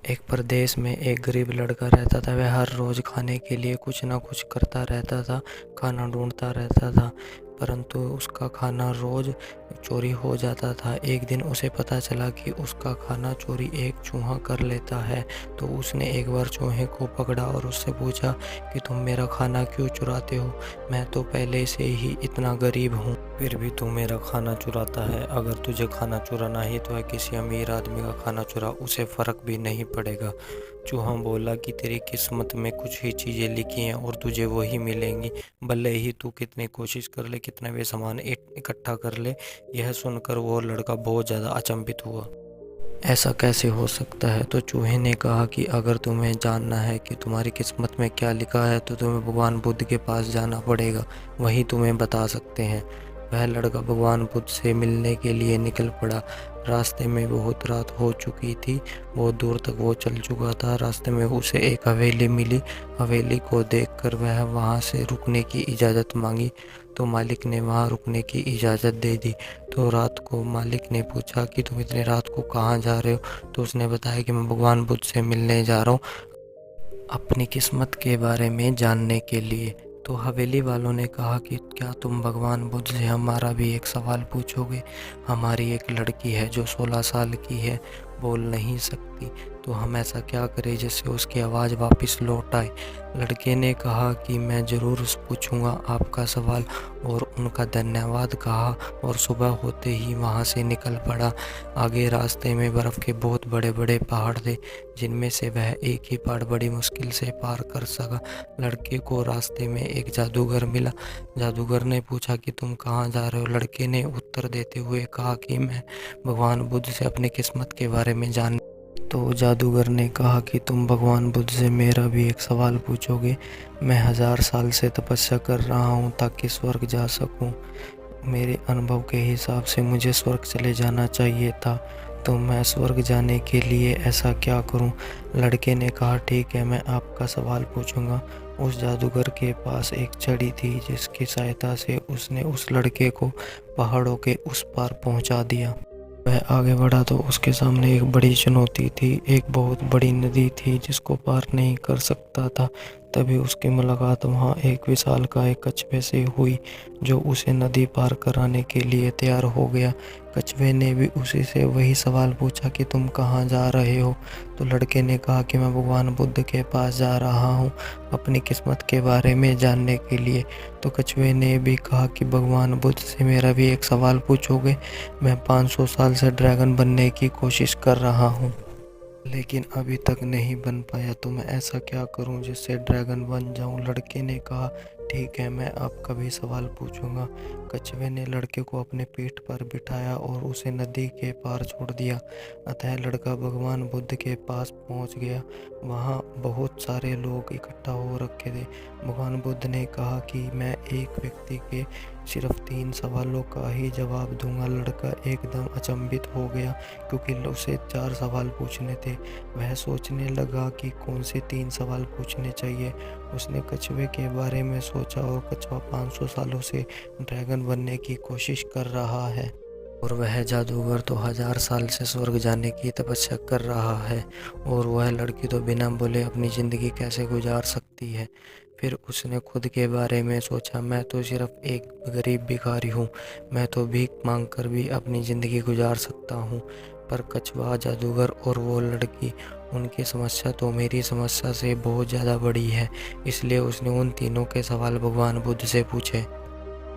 एक प्रदेश में एक गरीब लड़का रहता था। वह हर रोज़ खाने के लिए कुछ ना कुछ करता रहता था, खाना ढूंढता रहता था, परंतु उसका खाना रोज़ चोरी हो जाता था। एक दिन उसे पता चला कि उसका खाना चोरी एक चूहा कर लेता है। तो उसने एक बार चूहे को पकड़ा और उससे पूछा कि तुम मेरा खाना क्यों चुराते हो? मैं तो पहले से ही इतना गरीब हूँ, फिर भी तू मेरा खाना चुराता है। अगर तुझे खाना चुराना ही तो है किसी अमीर आदमी का खाना चुरा, उसे फ़र्क भी नहीं पड़ेगा। चूहा बोला कि तेरी किस्मत में कुछ ही चीज़ें लिखी हैं और तुझे वही मिलेंगी, भले ही तू कितनी कोशिश कर ले, कितना भी सामान इकट्ठा कर ले। यह सुनकर वो लड़का बहुत ज़्यादा अचंभित हुआ। ऐसा कैसे हो सकता है? तो चूहे ने कहा कि अगर तुम्हें जानना है कि तुम्हारी किस्मत में क्या लिखा है तो तुम्हें भगवान बुद्ध के पास जाना पड़ेगा, वही तुम्हें बता सकते हैं। वह लड़का भगवान बुद्ध से मिलने के लिए निकल पड़ा। रास्ते में बहुत रात हो चुकी थी, बहुत दूर तक वो चल चुका था। रास्ते में उसे एक हवेली मिली। हवेली को देखकर वह वहाँ से रुकने की इजाज़त मांगी, तो मालिक ने वहाँ रुकने की इजाज़त दे दी। तो रात को मालिक ने पूछा कि तुम इतनी रात को कहाँ जा रहे हो? तो उसने बताया कि मैं भगवान बुद्ध से मिलने जा रहा हूँ, अपनी किस्मत के बारे में जानने के लिए। तो हवेली वालों ने कहा कि क्या तुम भगवान बुद्ध से हमारा भी एक सवाल पूछोगे? हमारी एक लड़की है जो 16 साल की है, बोल नहीं सकती, तो हम ऐसा क्या करें जिससे उसकी आवाज़ वापस लौट आए? लड़के ने कहा कि मैं ज़रूर पूछूंगा आपका सवाल, और उनका धन्यवाद कहा और सुबह होते ही वहाँ से निकल पड़ा। आगे रास्ते में बर्फ़ के बहुत बड़े बड़े पहाड़ थे, जिनमें से वह एक ही पहाड़ बड़ी मुश्किल से पार कर सका। लड़के को रास्ते में एक जादूगर मिला। जादूगर ने पूछा कि तुम कहाँ जा रहे हो? लड़के ने उत्तर देते हुए कहा कि मैं भगवान बुद्ध से अपनी किस्मत के बारे में जान। तो जादूगर ने कहा कि तुम भगवान बुद्ध से मेरा भी एक सवाल पूछोगे? मैं 1000 साल से तपस्या कर रहा हूँ ताकि स्वर्ग जा सकूँ। मेरे अनुभव के हिसाब से मुझे स्वर्ग चले जाना चाहिए था, तो मैं स्वर्ग जाने के लिए ऐसा क्या करूं? लड़के ने कहा ठीक है, मैं आपका सवाल पूछूंगा। उस जादूगर के पास एक छड़ी थी जिसकी सहायता से उसने उस लड़के को पहाड़ों के उस पार पहुंचा दिया। वह आगे बढ़ा तो उसके सामने एक बड़ी चुनौती थी। एक बहुत बड़ी नदी थी जिसको पार नहीं कर सकता था। तभी उसकी मुलाकात वहाँ एक विशालकाय कछुए से हुई, जो उसे नदी पार कराने के लिए तैयार हो गया। कछुए ने भी उसी से वही सवाल पूछा कि तुम कहाँ जा रहे हो? तो लड़के ने कहा कि मैं भगवान बुद्ध के पास जा रहा हूँ, अपनी किस्मत के बारे में जानने के लिए। तो कछुए ने भी कहा कि भगवान बुद्ध से मेरा भी एक सवाल पूछोगे? मैं 500 साल से ड्रैगन बनने की कोशिश कर रहा हूँ, लेकिन अभी तक नहीं बन पाया, तो मैं ऐसा क्या करूं जिससे ड्रैगन बन जाऊं? लड़के ने कहा ठीक है, मैं आपका भी सवाल पूछूंगा। कछुए ने लड़के को अपने पीठ पर बिठाया और उसे नदी के पार छोड़ दिया। अतः लड़का भगवान बुद्ध के पास पहुंच गया। वहां बहुत सारे लोग इकट्ठा हो रखे थे। भगवान बुद्ध ने कहा कि मैं एक व्यक्ति के सिर्फ 3 सवालों का ही जवाब दूंगा। लड़का एकदम अचंभित हो गया, क्योंकि उसे 4 सवाल पूछने थे। वह सोचने लगा कि कौन से 3 सवाल पूछने चाहिए। उसने कछुए के बारे में सोचा, और कछुआ 500 सालों से ड्रैगन बनने की कोशिश कर रहा है, और वह जादूगर तो 1000 साल से स्वर्ग जाने की तपस्या कर रहा है, और वह लड़की तो बिना बोले अपनी ज़िंदगी कैसे गुजार सकती है। फिर उसने खुद के बारे में सोचा, मैं तो सिर्फ एक गरीब भिखारी हूँ, मैं तो भीख मांग कर भी अपनी ज़िंदगी गुजार सकता हूँ। पर कछुआ, जादूगर और वो लड़की, उनकी समस्या तो मेरी समस्या से बहुत ज़्यादा बड़ी है। इसलिए उसने उन तीनों के सवाल भगवान बुद्ध से पूछे।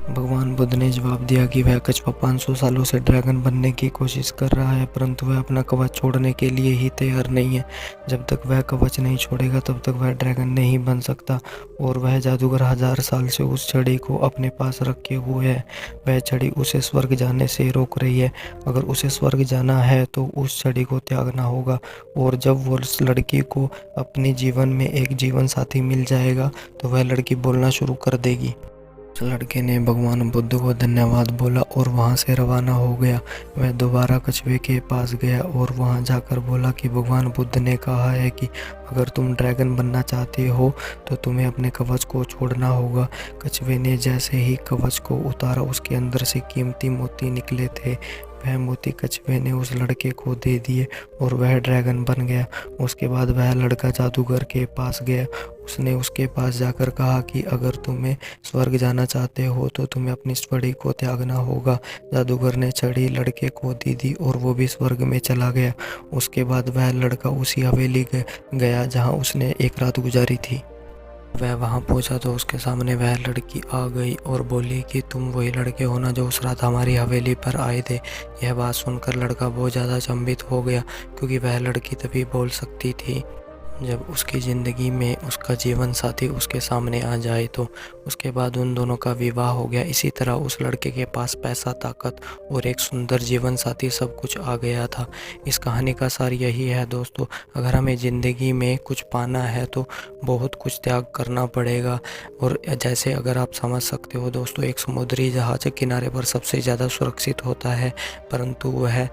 भगवान बुद्ध ने जवाब दिया कि वह कछुआ 500 सालों से ड्रैगन बनने की कोशिश कर रहा है, परंतु वह अपना कवच छोड़ने के लिए ही तैयार नहीं है। जब तक वह कवच नहीं छोड़ेगा तब तक वह ड्रैगन नहीं बन सकता। और वह जादूगर 1000 साल से उस छड़ी को अपने पास रखे हुए है। वह छड़ी उसे स्वर्ग जाने से रोक रही है। अगर उसे स्वर्ग जाना है तो उस छड़ी को त्यागना होगा। और जब वो उस लड़की को अपने जीवन में एक जीवन साथी मिल जाएगा तो वह लड़की बोलना शुरू कर देगी। उस लड़के ने भगवान बुद्ध को धन्यवाद बोला और वहां से रवाना हो गया। वह दोबारा कछुए के पास गया और वहां जाकर बोला कि भगवान बुद्ध ने कहा है कि अगर तुम ड्रैगन बनना चाहते हो तो तुम्हें अपने कवच को छोड़ना होगा। कछुए ने जैसे ही कवच को उतारा, उसके अंदर से कीमती मोती निकले थे। वह मोती कछुए ने उस लड़के को दे दिए और वह ड्रैगन बन गया। उसके बाद वह लड़का जादूगर के पास गया। उसने उसके पास जाकर कहा कि अगर तुम्हें स्वर्ग जाना चाहते हो तो तुम्हें अपनी छड़ी को त्यागना होगा। जादूगर ने छड़ी लड़के को दे दी और वो भी स्वर्ग में चला गया। उसके बाद वह लड़का उसी हवेली गया जहाँ उसने एक रात गुजारी थी। वह वहां पहुंचा तो उसके सामने वह लड़की आ गई और बोली कि तुम वही लड़के हो ना जो उस रात हमारी हवेली पर आए थे। यह बात सुनकर लड़का बहुत ज़्यादा अचंभित हो गया, क्योंकि वह लड़की तभी बोल सकती थी जब उसकी ज़िंदगी में उसका जीवन साथी उसके सामने आ जाए। तो उसके बाद उन दोनों का विवाह हो गया। इसी तरह उस लड़के के पास पैसा, ताकत और एक सुंदर जीवन साथी सब कुछ आ गया था। इस कहानी का सार यही है दोस्तों, अगर हमें ज़िंदगी में कुछ पाना है तो बहुत कुछ त्याग करना पड़ेगा। और जैसे अगर आप समझ सकते हो दोस्तों, एक समुद्री जहाज़ किनारे पर सबसे ज़्यादा सुरक्षित होता है, परंतु वह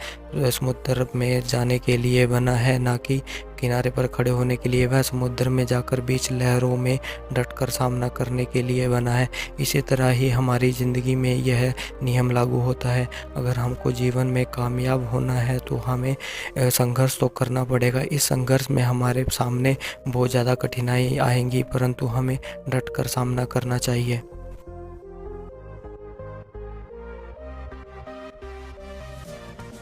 समुद्र में जाने के लिए बना है, ना कि किनारे पर खड़े होने के लिए। वह समुद्र में जाकर बीच लहरों में डटकर सामना करने के लिए बना है। इसी तरह ही हमारी ज़िंदगी में यह नियम लागू होता है। अगर हमको जीवन में कामयाब होना है तो हमें संघर्ष तो करना पड़ेगा। इस संघर्ष में हमारे सामने बहुत ज़्यादा कठिनाई आएंगी, परंतु हमें डटकर सामना करना चाहिए।